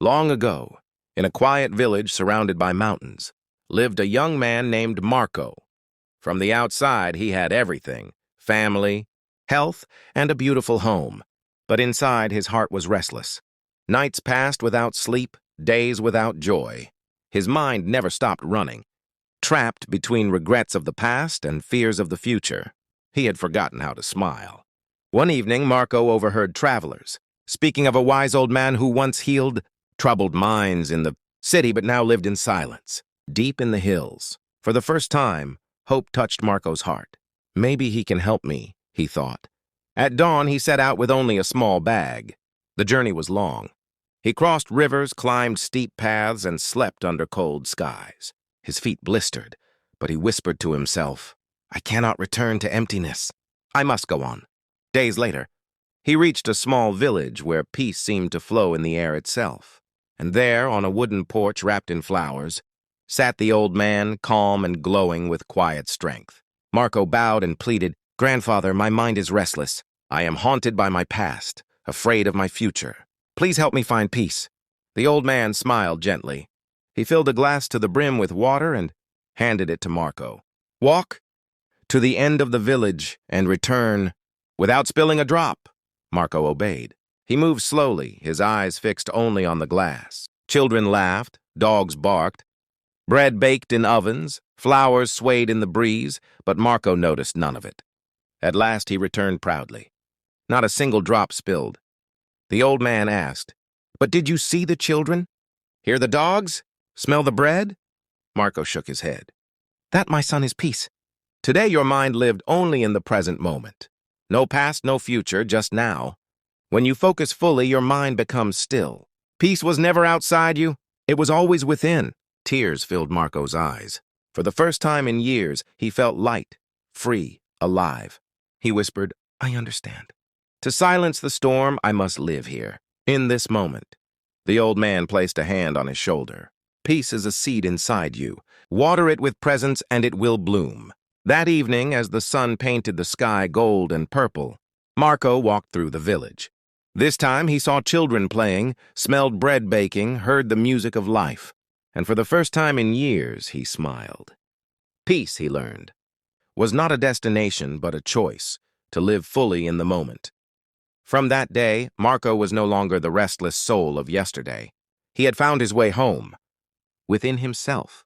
Long ago, in a quiet village surrounded by mountains, lived a young man named Marco. From the outside, he had everything: family, health, and a beautiful home. But inside, his heart was restless. Nights passed without sleep, days without joy. His mind never stopped running, trapped between regrets of the past and fears of the future. He had forgotten how to smile. One evening, Marco overheard travelers speaking of a wise old man who once healed troubled minds in the city but now lived in silence, deep in the hills. For the first time, hope touched Marco's heart. Maybe he can help me, he thought. At dawn, he set out with only a small bag. The journey was long. He crossed rivers, climbed steep paths, and slept under cold skies. His feet blistered, but he whispered to himself, "I cannot return to emptiness. I must go on." Days later, he reached a small village where peace seemed to flow in the air itself. And there, on a wooden porch wrapped in flowers, sat the old man, calm and glowing with quiet strength. Marco bowed and pleaded, "Grandfather, my mind is restless. I am haunted by my past, afraid of my future. Please help me find peace." The old man smiled gently. He filled a glass to the brim with water and handed it to Marco. "Walk to the end of the village and return without spilling a drop." Marco obeyed. He moved slowly, his eyes fixed only on the glass. Children laughed, dogs barked, bread baked in ovens, flowers swayed in the breeze, but Marco noticed none of it. At last he returned proudly. Not a single drop spilled. The old man asked, "But did you see the children? Hear the dogs? Smell the bread?" Marco shook his head. "That, my son, is peace. Today your mind lived only in the present moment. No past, no future, just now. When you focus fully, your mind becomes still. Peace was never outside you. It was always within." Tears filled Marco's eyes. For the first time in years, he felt light, free, alive. He whispered, "I understand. To silence the storm, I must live here, in this moment." The old man placed a hand on his shoulder. "Peace is a seed inside you. Water it with presence and it will bloom." That evening, as the sun painted the sky gold and purple, Marco walked through the village. This time he saw children playing, smelled bread baking, heard the music of life. And for the first time in years, he smiled. Peace, he learned, was not a destination but a choice, to live fully in the moment. From that day, Marco was no longer the restless soul of yesterday. He had found his way home, within himself.